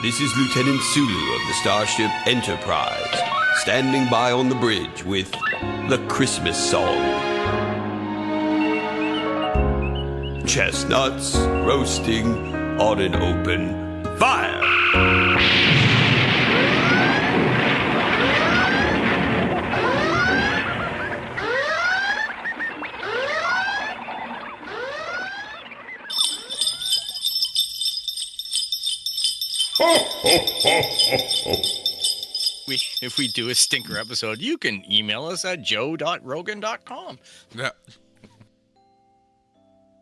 This is Lieutenant Sulu of the Starship Enterprise, standing by on the bridge with the Christmas song. Chestnuts roasting on an open fire. If we do a stinker episode, you can email us at joe.rogan.com. Yeah.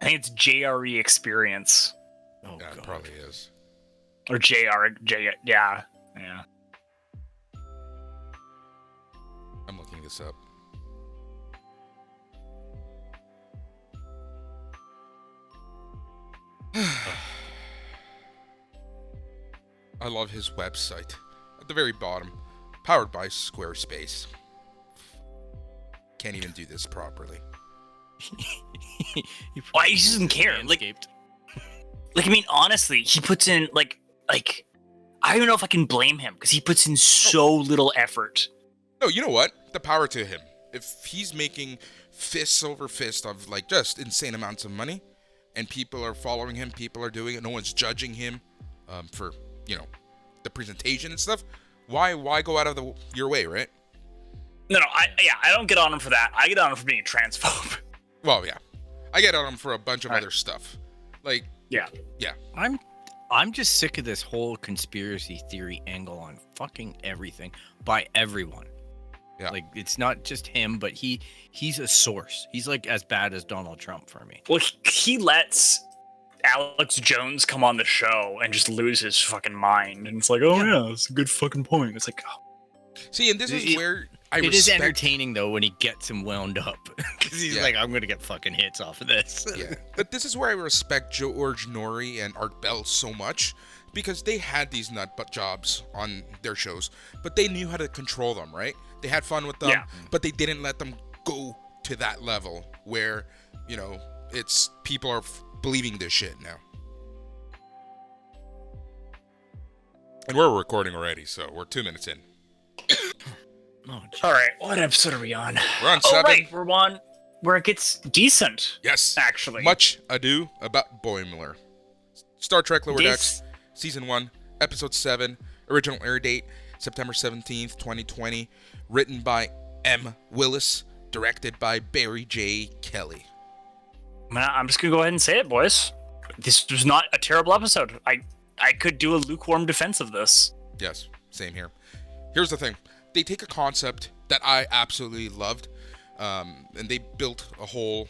I think it's JRE Experience. Oh, Yeah, it God. probably is. Or yeah. I'm looking this up. I love his website. At the very bottom, powered by Squarespace. Can't even do this properly. Why he doesn't care? Like, I mean, honestly, he puts in like I don't even know if I can blame him because he puts in so little effort. No, you know what? The power to him. If he's making fists over fists of like just insane amounts of money, and people are following him, people are doing it, no one's judging him for, you know, the presentation and stuff, why go out of your way, right? No, I don't get on him for that. I get on him for being a transphobe. Well, yeah. I get on him for a bunch of other stuff. Like, Yeah. I'm just sick of this whole conspiracy theory angle on fucking everything by everyone. Yeah. Like, it's not just him, but he's a source. He's like as bad as Donald Trump for me. Well, he lets Alex Jones come on the show and just lose his fucking mind, and it's like, oh yeah, that's a good fucking point. It's like, oh. see, and this is where I It is respect... entertaining though when he gets him wound up because he's Yeah. like, I'm gonna get fucking hits off of this. Yeah, but this is where I respect George Norrie and Art Bell so much, because they had these nut jobs on their shows, but they knew how to control them, right? They had fun with them, but they didn't let them go to that level where, you know, it's people are believing this shit now. And we're recording already, so we're 2 minutes in. Oh, All right, what episode are we on? We're on Oh, 7. right, we're on where it gets decent. Yes. Actually. Much Ado About Boimler. Star Trek Lower This- Decks, Season 1, Episode 7, original air date, September 17th, 2020, written by M. Willis, directed by Barry J. Kelly. I'm just gonna go ahead and say it, boys. This was not a terrible episode. I could do a lukewarm defense of this. Yes, same here. Here's the thing. They take a concept that I absolutely loved, and they built a whole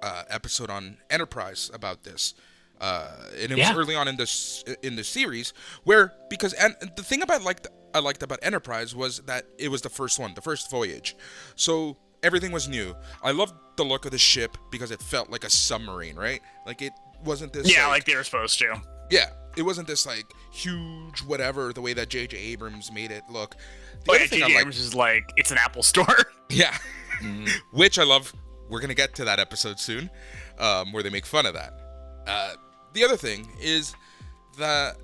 episode on Enterprise about this. And it was early on in the series where, because the thing I liked about Enterprise was that it was the first one, the first voyage, so everything was new. I loved the look of the ship because it felt like a submarine, right? Like it wasn't this like they were supposed to. Yeah, it wasn't this like huge whatever the way that J.J. Abrams made it look. J.J. Abrams is like, it's an Apple store. Yeah, which I love. We're gonna get to that episode soon, where they make fun of that. The other thing is that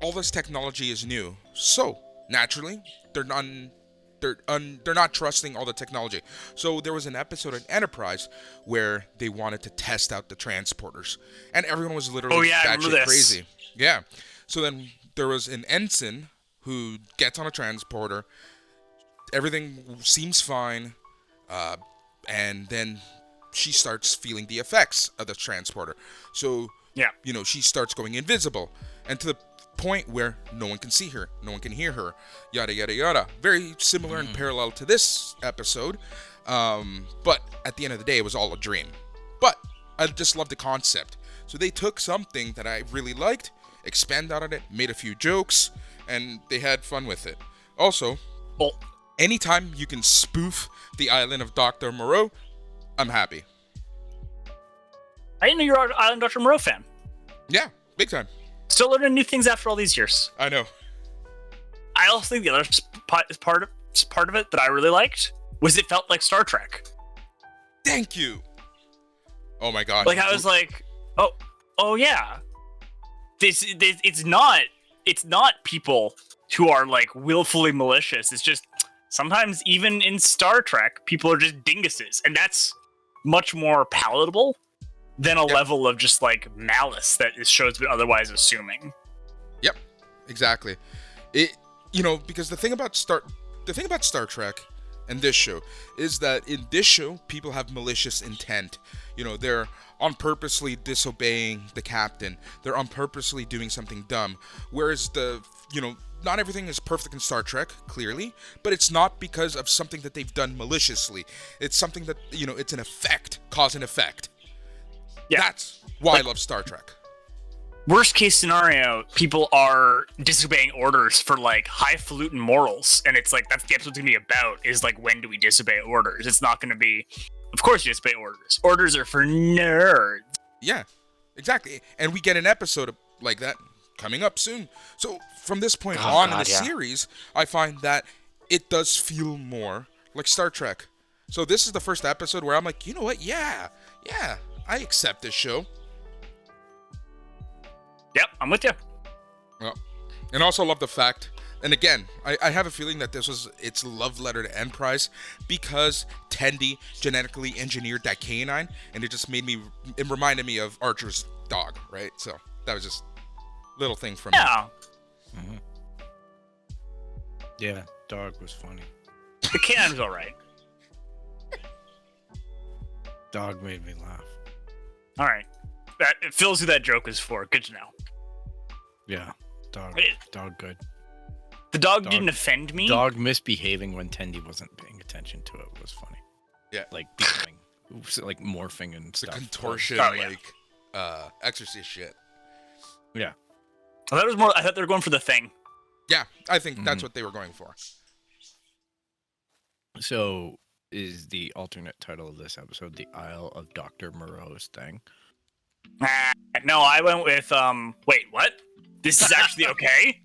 all this technology is new, so naturally they're not trusting all the technology. So there was an episode in Enterprise where they wanted to test out the transporters, and everyone was literally batshit crazy. Yeah. So then there was an ensign who gets on a transporter. Everything seems fine, and then she starts feeling the effects of the transporter. So, you know, she starts going invisible, and to the point where no one can see her, no one can hear her, yada yada yada. Very similar and parallel to this episode, but at the end of the day, it was all a dream. But I just love the concept. So they took something that I really liked, expanded on it, made a few jokes, and they had fun with it. Also, anytime you can spoof the island of Dr. Moreau, I'm happy. I didn't know you were an Island Dr. Moreau fan. Yeah, big time. Still learning new things after all these years. I know. I also think the other part of it that I really liked was it felt like Star Trek. Thank you. Oh my god. Like I was like, oh yeah. it's not people who are like willfully malicious. It's just sometimes even in Star Trek, people are just dinguses, and that's much more palatable than a level of just like malice that this show's been otherwise assuming. Yep, exactly. Because the thing about Star Trek and this show is that in this show, people have malicious intent. They're on purposely disobeying the captain. They're on purposely doing something dumb. Whereas not everything is perfect in Star Trek, clearly, but it's not because of something that they've done maliciously. It's something that, it's an effect, cause and effect. Yeah. That's why I love Star Trek. Worst case scenario, people are disobeying orders for like highfalutin morals, and it's like that's the episode's gonna be about, is like, when do we disobey orders? It's not gonna be, of course you disobey orders. Orders are for nerds. Yeah, exactly. And we get an episode like that coming up soon. So from this point in the series, I find that it does feel more like Star Trek. So this is the first episode where I'm like, you know what? Yeah, I accept this show. Yep, I'm with you. Well, and also love the fact, and again, I have a feeling that this was its love letter to Enterprise, because Tendi genetically engineered that canine, and it reminded me of Archer's dog, right? So that was just a little thing from me. Mm-hmm. Yeah, dog was funny. The canine was alright. Dog made me laugh. Alright. It feels who that joke is for. Good to know. Yeah, dog good. The dog didn't offend me. Dog misbehaving when Tendi wasn't paying attention to it was funny. Yeah. Like becoming, like morphing and stuff. The contortion, exorcist shit. Yeah. I thought they were going for the thing. Yeah, I think that's what they were going for. So, is the alternate title of this episode the Isle of Dr. Moreau's thing? No, I went with, wait, what? This is actually okay?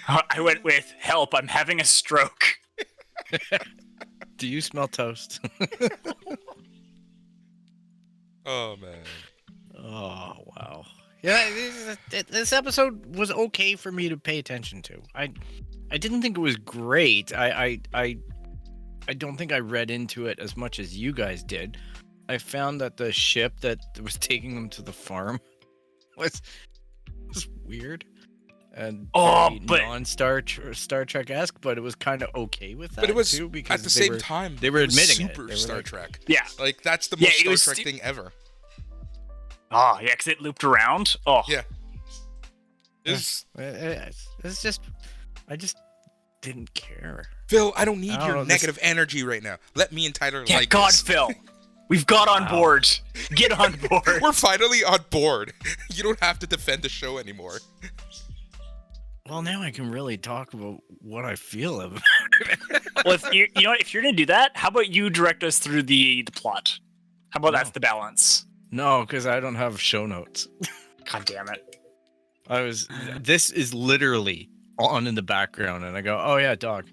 I went with, help, I'm having a stroke. Do you smell toast? Oh, man. Oh, wow. Yeah, this episode was okay for me to pay attention to. I didn't think it was great. I don't think I read into it as much as you guys did. I found that the ship that was taking them to the farm was weird and non-Star Trek-esque, but it was kind of okay with that. But it was too, because at the same time they were admitting super it. Star Trek. Yeah, like that's the most Star Trek thing ever. Oh yeah, because it looped around. Oh yeah. It's just, I just didn't care. Phil, I don't need your negative energy right now. Let me and Tyler like God, this. Phil. We've got on board. Get on board. We're finally on board. You don't have to defend the show anymore. Well, now I can really talk about what I feel about it. Well, if you know what? If you're gonna do that, how about you direct us through the plot? How about that's the balance? No, because I don't have show notes. God damn it. This is literally on in the background, and I go, oh yeah, dog.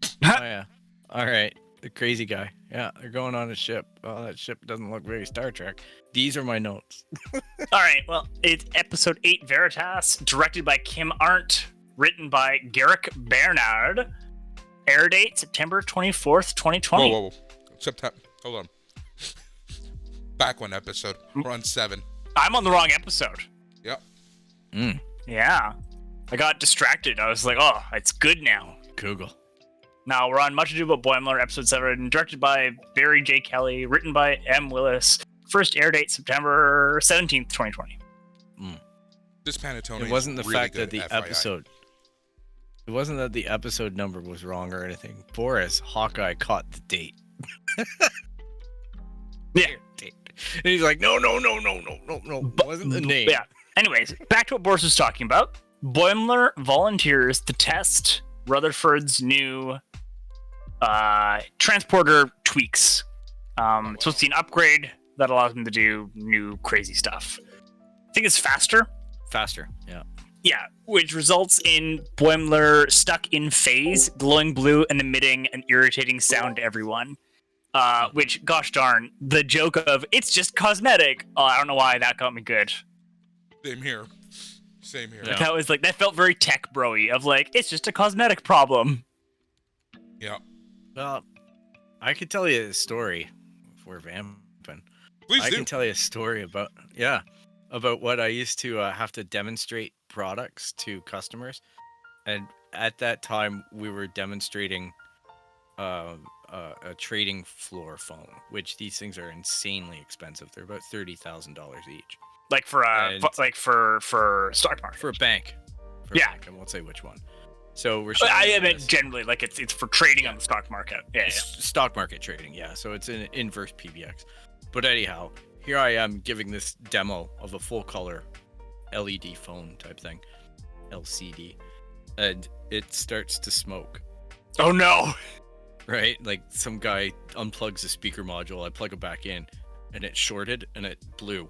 Oh yeah. All right. The crazy guy. Yeah, they're going on a ship. Oh, that ship doesn't look very Star Trek. These are my notes. All right, well, it's episode 8 Veritas, directed by Kim Arndt, written by Garrick Bernard. Air date September 24th, 2020. Whoa. September. Hold on. Back one episode. We're on 7. I'm on the wrong episode. Yep. Yeah. I got distracted. I was like, oh, it's good now. Google. Now, we're on Much Ado About Boimler, episode 7, directed by Barry J. Kelly, written by M. Willis. First air date September 17th, 2020. This Panettone. It wasn't the really fact that the FYI. episode. It wasn't that the episode number was wrong or anything. Boris, Hawkeye, caught the date. Yeah. Date. And he's like, no. It wasn't the name. Yeah. Anyways, back to what Boris was talking about. Boimler volunteers to test Rutherford's new transporter tweaks. It's supposed to be an upgrade that allows him to do new crazy stuff. I think it's faster. Faster, yeah. Yeah, which results in Boimler stuck in phase, glowing blue and emitting an irritating sound to everyone. Which, gosh darn, the joke of it's just cosmetic. Oh, I don't know why that got me good. Same here. Same here. Yeah. That was like that felt very tech bro-y of like it's just a cosmetic problem. Yeah. Well, I could tell you a story if we're vamping. Please I do. can tell you a story about what I used to have to demonstrate products to customers, and at that time we were demonstrating a trading floor phone, which these things are insanely expensive. They're about $30,000 each. Like for And- for stock market. For a bank. Yeah. I won't say which one. So we're. I showing meant this- generally like it's for trading on the stock market. Yeah. Stock market trading, yeah. So it's an inverse PBX. But anyhow, here I am giving this demo of a full color LED phone type thing, LCD, and it starts to smoke. Oh no. Right? Like some guy unplugs the speaker module, I plug it back in, and it shorted and it blew.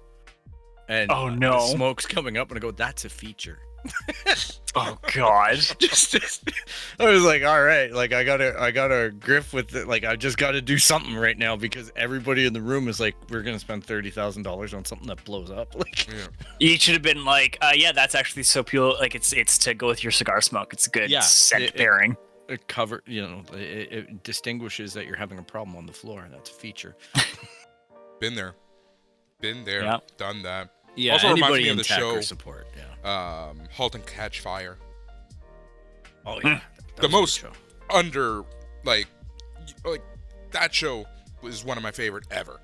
And Oh, no. the smoke's coming up, and I go, "That's a feature." Oh god. just I was like, all right, like I gotta griff with it. Like I just gotta do something right now because everybody in the room is like, we're gonna spend $30,000 on something that blows up. Like, Yeah. You should have been like, yeah, that's actually so pure. Like it's to go with your cigar smoke. It's a good Yeah, scent pairing. it cover, it distinguishes that you're having a problem on the floor. That's a feature. Been there. Yeah. Done that. Yeah, Also reminds anybody me of in the tech show, or support. Yeah. Halt and Catch Fire. Oh yeah. That The was a good most show. Under like that show was one of my favorite ever.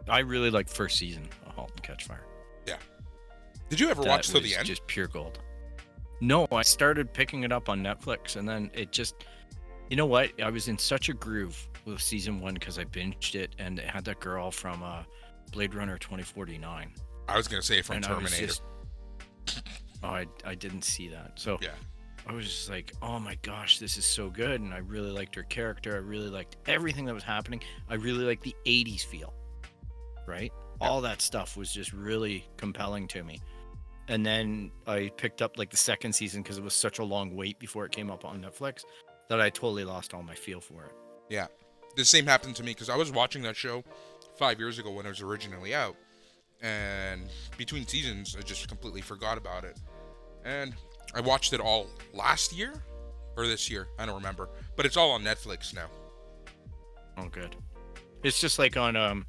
I really liked first season of *Halt and Catch Fire*. Did you ever That watch till was the end? just pure gold. No, I started picking it up on Netflix, and then it just, you know what? I was in such a groove with season 1 because I binged it, and it had that girl from Blade Runner 2049. I was gonna say from And I was Terminator. just- oh, I didn't see that. So Yeah. I was just like, oh my gosh, this is so good, and I really liked her character. I really liked everything that was happening. I really liked the 80s feel, right? Yeah. All that stuff was just really compelling to me. And then I picked up like the second season because it was such a long wait before it came up on Netflix that I totally lost all my feel for it. Yeah. The same happened to me because I was watching that show 5 years ago when it was originally out. And between seasons, I just completely forgot about it. And I watched it all last year or this year. I don't remember. But it's all on Netflix now. Oh, good. It's just like on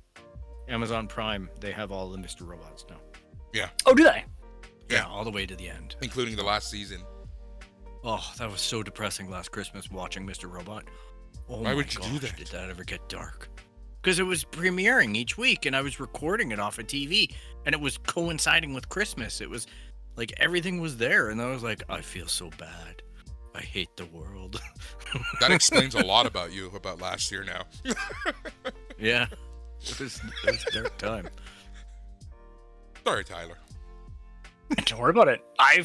Amazon Prime, they have all the Mr. Robots now. Oh, do they? Yeah. Yeah, all the way to the end. Including the last season. Oh, that was so depressing last Christmas watching Mr. Robot. Oh Why my would you do gosh, that? did that ever get dark? Because it was premiering each week, and I was recording it off of TV, and it was coinciding with Christmas. It was like everything was there, and I was like, I feel so bad. I hate the world. That explains a lot about you about last year now. Yeah, it was a dark time. Sorry, Tyler. Don't worry about it. I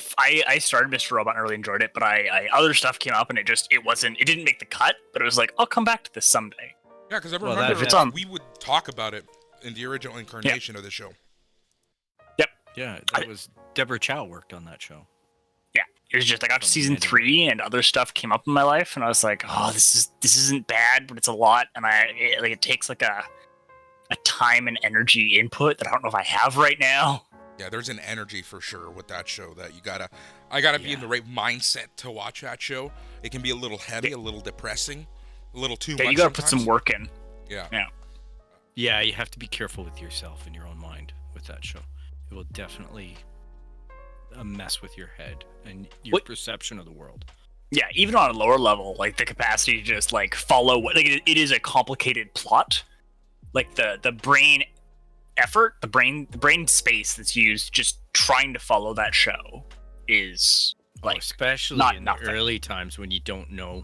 started Mr. Robot and I really enjoyed it, but I other stuff came up and it didn't make the cut, but it was like, I'll come back to this someday. Yeah, because I Well, remember that- It's on. we would talk about it in the original incarnation of the show. Yeah, that was Deborah Chow worked on that show. Yeah. It was just I got to From season Canada. 3 and other stuff came up in my life and I was like, oh, this isn't bad, but it's a lot and it takes like a time and energy input that I don't know if I have right now. Yeah, there's an energy for sure with that show that I gotta be in Yeah. the right mindset to watch that show. It can be a little heavy, a little depressing, a little too Yeah, much. you got to put some sometimes. work in. Yeah. Yeah, you have to be careful with yourself and your own mind with that show. It will definitely mess with your head and your What- perception of the world. Yeah, even on a lower level, like the capacity to just like follow what like it is a complicated plot. Like the brain effort, the brain space that's used just trying to follow that show is like Especially not in nothing. the early times when you don't know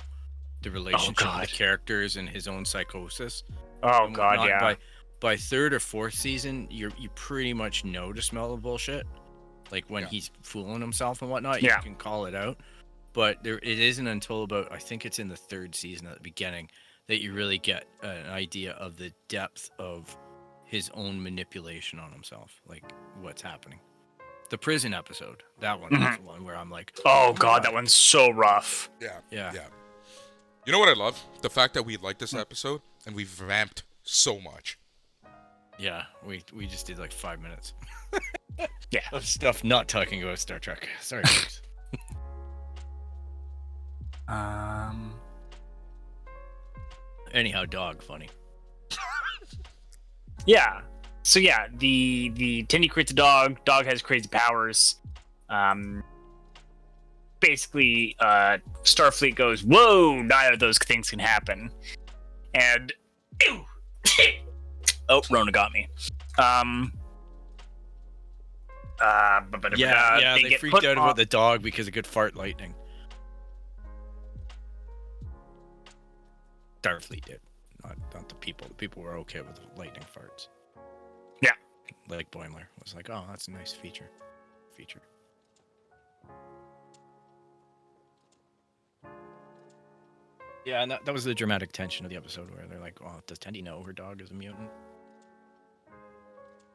the relationship of God. the characters and his own psychosis. oh and god, whatnot. yeah. By third or fourth season, you pretty much know to smell the bullshit. Like when Yeah. he's fooling himself and whatnot, Yeah. you can call it out. But it isn't until about, I think it's in the third season at the beginning, that you really get an idea of the depth of his own manipulation on himself, like what's happening. The prison episode, that one was the one where I'm like, Oh my god, that one's so rough. Yeah. Yeah. Yeah. You know what I love? The fact that we like this episode and we've vamped so much. Yeah, we just did like 5 minutes. Yeah. Of stuff not talking about Star Trek. Sorry, folks. Anyhow, dog funny. Yeah. So yeah, the Tindy creates a dog. Dog has crazy powers. Basically, Starfleet goes, "Whoa! Neither of those things can happen." And oh, Rona got me. They freaked out about the dog because it could fart lightning. Starfleet did, not the people. The people were okay with the lightning farts. Yeah. Like Boimler was like, "Oh, that's a nice feature." Yeah, and that was the dramatic tension of the episode where they're like, "Oh, does Tendi know her dog is a mutant?"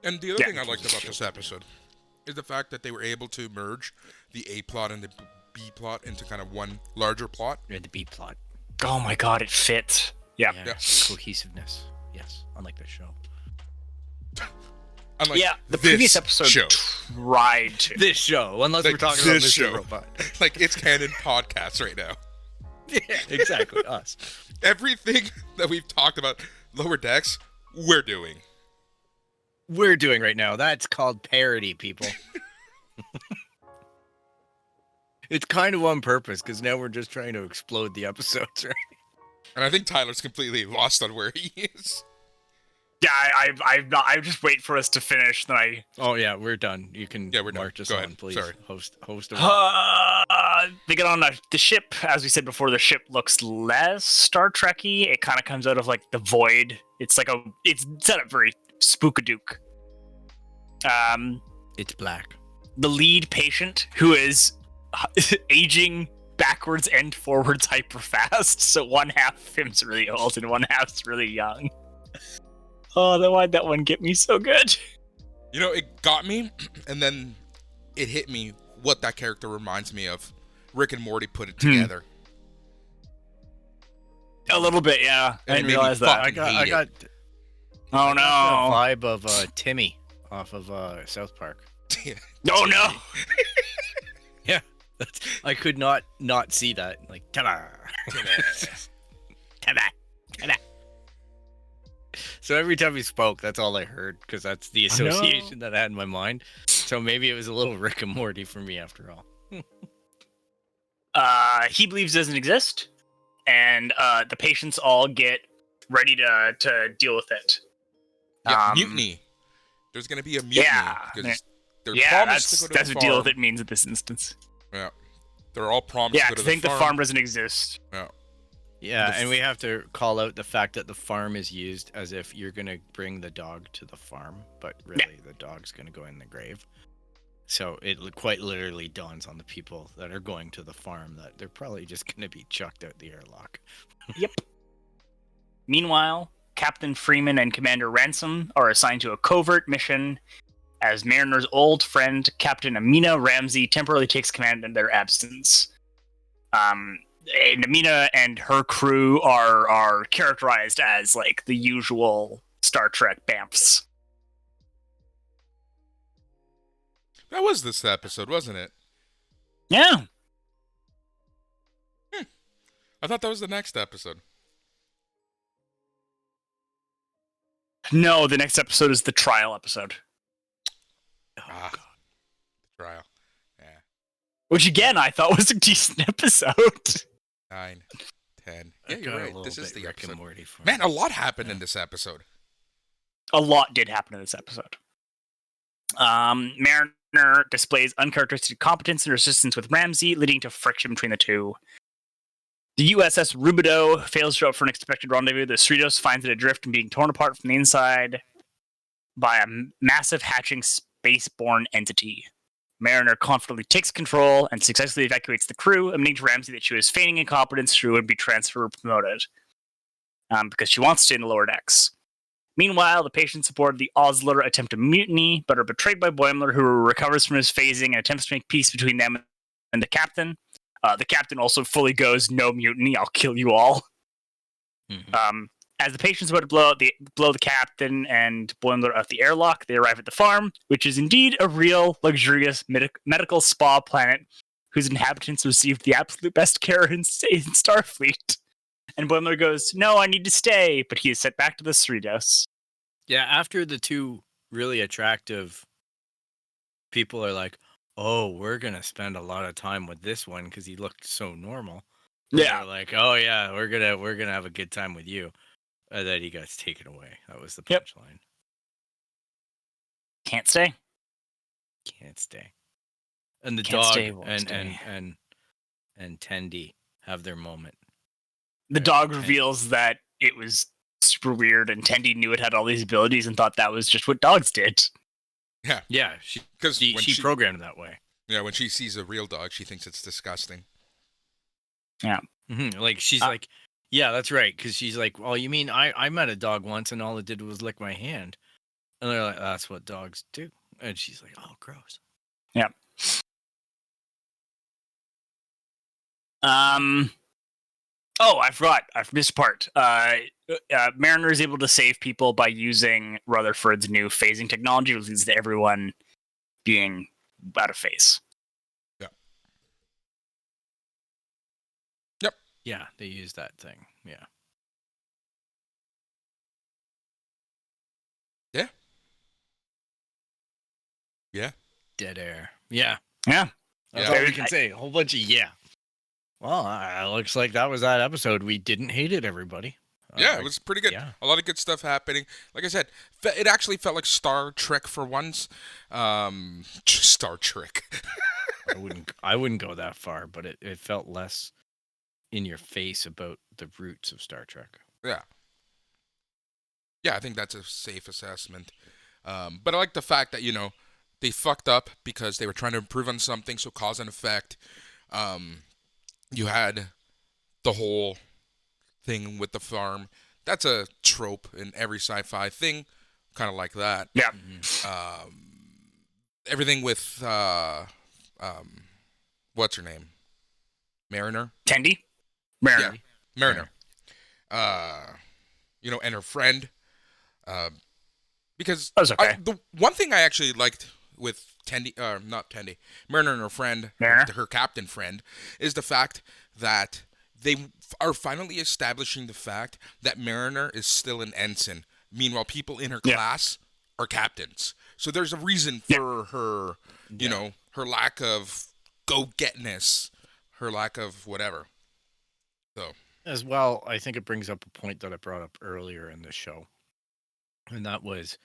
And the other thing I liked about this episode is the fact that they were able to merge the A plot and the B plot into kind of one larger plot. Yeah, the B plot. Oh my god, it fits. Yeah. Cohesiveness. Yes, unlike the show. Unlike The this previous episode show. tried to. This show, unless Like we're talking about this Mr. show. Robot. Like, it's Canon podcast right now. Yeah, exactly. Us. Everything that we've talked about Lower Decks, we're doing. We're doing right now. That's called parody, people. It's kind of on purpose because now we're just trying to explode the episodes, right? And I think Tyler's completely lost on where he is. Yeah, I'm not. I just wait for us to finish. Then I. Oh yeah, we're done. You can Yeah, we're done. march us Go on, ahead. please. Sorry. Host. A They get on the ship. As we said before, the ship looks less Star Trekky. It kind of comes out of like the void. It's like it's set up very spookadook. It's black. The lead patient, who is aging backwards and forwards hyper fast, so one half of him's really old and one half's really young. Oh, why'd that one get me so good? You know, it got me, and then it hit me what that character reminds me of. Rick and Morty put it together. A little bit, yeah. And I it didn't made me realize that. fucking I hate got it. Oh no! the vibe of Timmy off of South Park. Oh no! Yeah, I could not see that. Like, ta-da! Ta-da! Ta-da! So every time he spoke, that's all I heard, because that's the association that I had in my mind. So maybe it was a little Rick and Morty for me after all. He believes it doesn't exist, and the patients all get ready to deal with it. Yeah, mutiny. There's going to be a mutiny. Yeah. Because they're Yeah, promised to go to that's the what deal farm. with it means in this instance. Yeah. They're all promised Yeah, to go to to think the the farm doesn't exist. Yeah. Yeah, and we have to call out the fact that the farm is used as if you're going to bring the dog to the farm, but really the dog's going to go in the grave. So it quite literally dawns on the people that are going to the farm that they're probably just going to be chucked out the airlock. Yep. Meanwhile, Captain Freeman and Commander Ransom are assigned to a covert mission as Mariner's old friend, Captain Amina Ramsey, temporarily takes command in their absence. And Amina and her crew are characterized as like the usual Star Trek BAMFs. That was this episode, wasn't it? Yeah. I thought that was the next episode. No, the next episode is the trial episode. Trial. Yeah. Which again, I thought was a decent episode. 9, 10. I Yeah, got you're a right. little This is bit the Rick and episode. Morty for Man, me. a lot happened in this episode. A lot did happen in this episode. Mariner displays uncharacteristic competence and resistance with Ramsey, leading to friction between the two. The USS Rubido fails to show up for an expected rendezvous. The Cerritos finds it adrift and being torn apart from the inside by a massive hatching spaceborne entity. Mariner confidently takes control and successfully evacuates the crew, admitting to Ramsey that she was feigning incompetence. She would be transferred or promoted because she wants to stay in the lower decks. Meanwhile, the patients aboard the Osler attempt to mutiny, but are betrayed by Boimler, who recovers from his phasing and attempts to make peace between them and the captain. The captain also fully goes, "No mutiny, I'll kill you all." Mhm. As the patient's about to blow the captain and Boimler out the airlock, they arrive at the farm, which is indeed a real luxurious medical spa planet whose inhabitants received the absolute best care in Starfleet. And Boimler goes, "No, I need to stay," but he is sent back to the Cerritos. Yeah, after the two really attractive people are like, "Oh, we're gonna spend a lot of time with this one because he looked so normal." Yeah. They're like, "Oh yeah, we're gonna have a good time with you." And then he gets taken away. That was the Yep. punchline. Can't stay. Can't stay. And the Can't dog stay, won't and, stay. and Tendi have their moment. The Right, dog Tendi. reveals that it was super weird, and Tendi knew it had all these abilities and thought that was just what dogs did. Yeah, Because she programmed that way. when she sees a real dog, she thinks it's disgusting. Like she's like, yeah, that's right. Because she's like, well, you mean I met a dog once and all it did was lick my hand, and they're like, that's what dogs do. And she's like, oh, gross. Yeah. Oh, I forgot. I missed a part. Mariner is able to save people by using Rutherford's new phasing technology, which leads to everyone being out of phase. Yeah, they use that thing. Yeah. Yeah. Dead air. Yeah. Yeah. That's Yeah. all we can say. A whole bunch of yeah. Well, looks like that was that episode. We didn't hate it, everybody. Yeah, it was pretty good. Yeah. A lot of good stuff happening. Like I said, it actually felt like Star Trek for once. Star Trek. I wouldn't go that far, but it felt less in your face about the roots of Star Trek. Yeah. Yeah, I think that's a safe assessment. But I like the fact that, they fucked up because they were trying to improve on something, so cause and effect. You had the whole thing with the farm. That's a trope in every sci-fi thing, kind of like that. Yeah. Everything with, what's her name? Mariner? Tendi? Mariner. Yeah, Mariner. And her friend. Because That was okay. the one thing I actually liked with Mariner and her friend, Mariner? her captain friend, is the fact that they are finally establishing the fact that Mariner is still an ensign. Meanwhile, people in her class are captains. So there's a reason for her, her lack of go-getness, her lack of whatever. So. As well, I think it brings up a point that I brought up earlier in the show. And that was,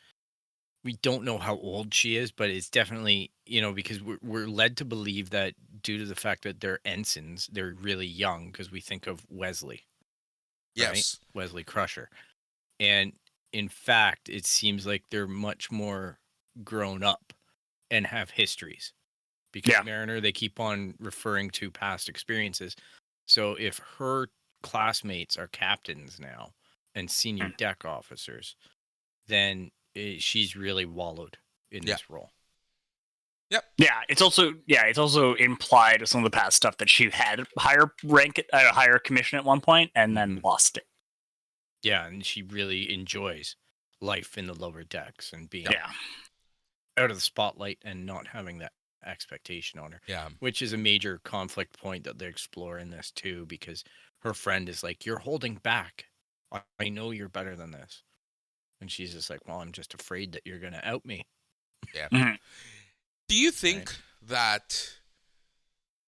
we don't know how old she is, but it's definitely, because we're led to believe that due to the fact that they're ensigns, they're really young because we think of Wesley. Yes. Right? Wesley Crusher. And in fact, it seems like they're much more grown up and have histories. Because Mariner, they keep on referring to past experiences. So if her classmates are captains now and senior deck officers, then she's really wallowed in this role. Yep. Yeah, it's also implied with some of the past stuff that she had a higher rank, a higher commission at one point, and then lost it. Yeah, and she really enjoys life in the lower decks and being out of the spotlight and not having that expectation on her. Yeah. Which is a major conflict point that they explore in this too, because her friend is like, "You're holding back. I know you're better than this." And she's just like, "Well, I'm just afraid that you're going to out me." Yeah. Mm-hmm. Do you think that,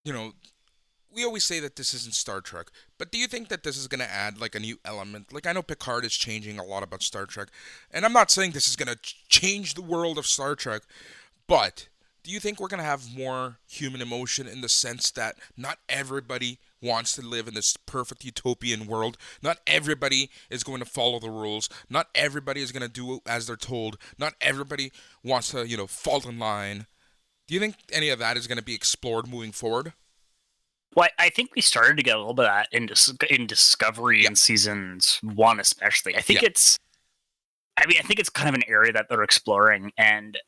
we always say that this isn't Star Trek, but do you think that this is going to add like a new element? Like, I know Picard is changing a lot about Star Trek, and I'm not saying this is going to change the world of Star Trek, but do you think we're going to have more human emotion in the sense that not everybody wants to live in this perfect utopian world? Not everybody is going to follow the rules. Not everybody is going to do as they're told. Not everybody wants to, fall in line. Do you think any of that is going to be explored moving forward? Well, I think we started to get a little bit of that in Discovery in seasons 1 especially. I think it's kind of an area that they're exploring, and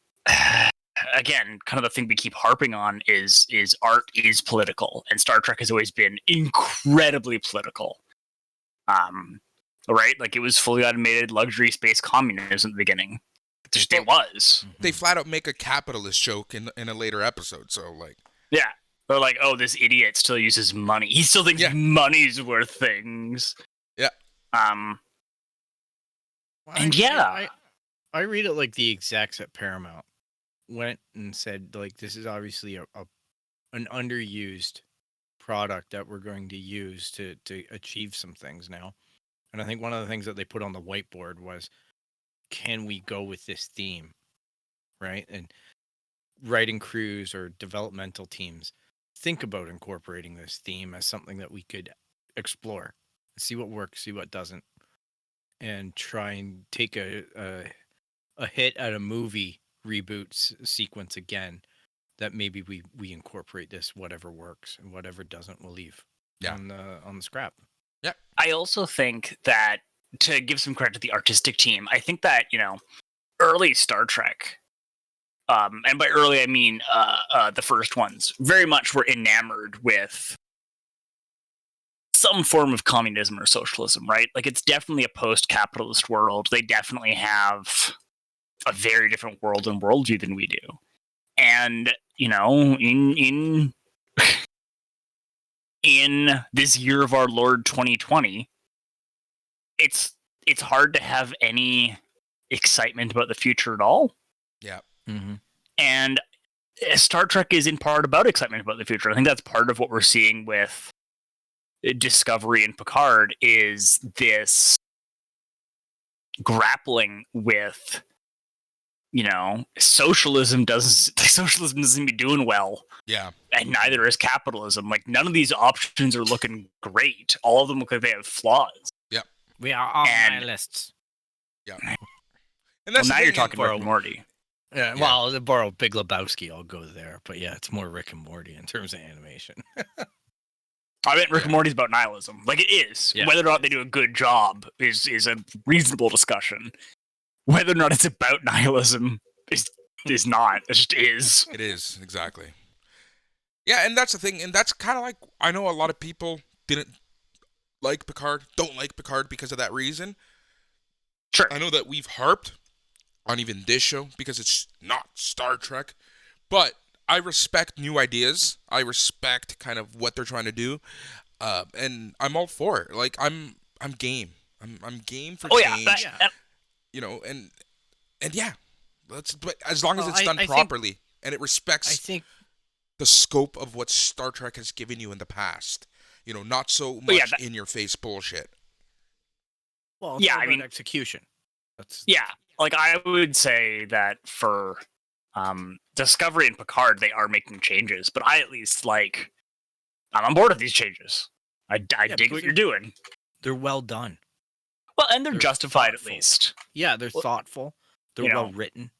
again, kind of the thing we keep harping on is art is political, and Star Trek has always been incredibly political. Right? Like, it was fully automated luxury space communism at the beginning. It was. They flat out make a capitalist joke in a later episode. So like, Yeah. They're like, oh, this idiot still uses money. He still thinks money's worth things. Yeah. And yeah. I read it like the execs at Paramount went and said, like, this is obviously an underused product that we're going to use to achieve some things now. And I think one of the things that they put on the whiteboard was, can we go with this theme? Right? And writing crews or developmental teams think about incorporating this theme as something that we could explore, see what works, see what doesn't, and try and take a hit at a movie reboots sequence again, that maybe we incorporate this, whatever works and whatever doesn't, we'll leave on the scrap. Yeah. I also think that, to give some credit to the artistic team, I think that, early Star Trek, and by early I mean the first ones, very much were enamored with some form of communism or socialism, right? Like, it's definitely a post-capitalist world. They definitely have a very different world and worldview than we do. And, in this year of our Lord 2020, it's hard to have any excitement about the future at all. Yeah. Mm-hmm. And Star Trek is in part about excitement about the future. I think that's part of what we're seeing with Discovery and Picard, is this grappling with, socialism doesn't seem to be doing well. Yeah. And neither is capitalism. Like, none of these options are looking great. All of them look like they have flaws. Yep. We are all nihilists. Yeah. And that's now you're talking Rick and Morty. Yeah, well, to borrow Big Lebowski, I'll go there. But yeah, it's more Rick and Morty in terms of animation. I meant Rick and Morty's about nihilism. Like, it is. Yeah. Whether or not they do a good job is a reasonable discussion. Whether or not it's about nihilism is not. It just is. It is, exactly. Yeah, and that's the thing. And that's kind of like, I know a lot of people didn't like Picard, don't like Picard because of that reason. Sure. I know that we've harped on even this show because it's not Star Trek, but I respect new ideas. I respect kind of what they're trying to do, and I'm all for it. Like, I'm game. I'm game for change. And yeah, but as long as it's done properly and it respects the scope of what Star Trek has given you in the past. Not so much in your face bullshit. Well, it's all about execution. Like, I would say that for Discovery and Picard, they are making changes, but I at least I'm on board with these changes. I dig what you're doing. They're well done. Well, and they're justified thoughtful. At least. Yeah, they're thoughtful. They're well written.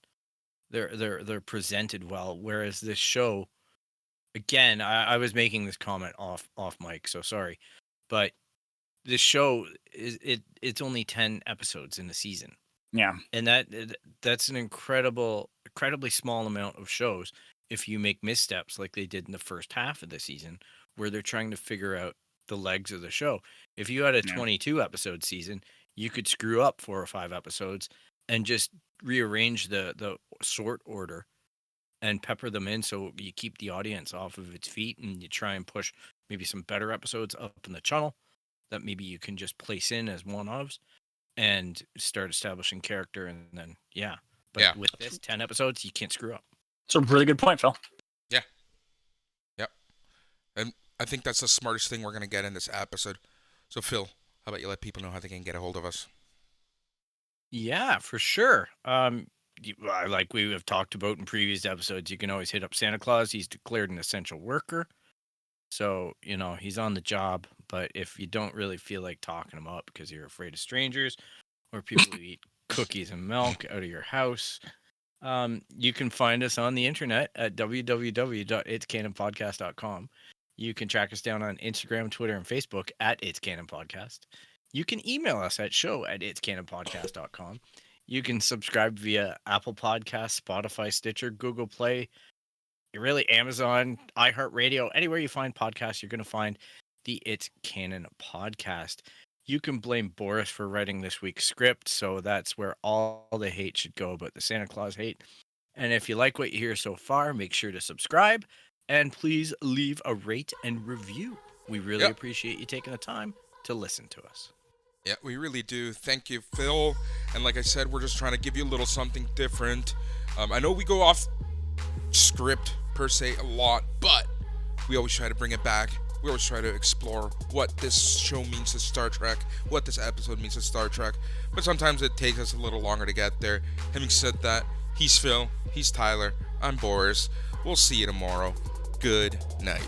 They're presented well. Whereas this show, again, I was making this comment off mic, so sorry, but this show it's only 10 episodes in the season. Yeah, and that's an incredibly small amount of shows. If you make missteps like they did in the first half of the season, where they're trying to figure out the legs of the show. If you had a 22 episode season, you could screw up 4 or 5 episodes and just rearrange the sort order and pepper them in so you keep the audience off of its feet, and you try and push maybe some better episodes up in the channel that maybe you can just place in as one-offs and start establishing character, and then with this 10 episodes, you can't screw up. It's a really good point, Phil. Yeah. Yep. And I think that's the smartest thing we're going to get in this episode. So, Phil, how about you let people know how they can get a hold of us? Yeah, for sure. Like we have talked about in previous episodes, you can always hit up Santa Claus. He's declared an essential worker. So, he's on the job. But if you don't really feel like talking him up because you're afraid of strangers or people who eat cookies and milk out of your house, you can find us on the internet at www.itscanonpodcast.com. You can track us down on Instagram, Twitter, and Facebook at It's Canon Podcast. You can email us at show@itscanonpodcast.com. You can subscribe via Apple Podcasts, Spotify, Stitcher, Google Play, really Amazon, iHeartRadio, anywhere you find podcasts, you're going to find the It's Canon podcast. You can blame Boris for writing this week's script, so that's where all the hate should go about the Santa Claus hate. And if you like what you hear so far, make sure to subscribe and please leave a rate and review. We really appreciate you taking the time to listen to us. Yeah, we really do. Thank you, Phil. And like I said, we're just trying to give you a little something different. I know we go off script per se a lot, but we always try to bring it back. We always try to explore what this show means to Star Trek, what this episode means to Star Trek, but sometimes it takes us a little longer to get there. Having said that, he's Phil, he's Tyler, I'm Boris. We'll see you tomorrow. Good night.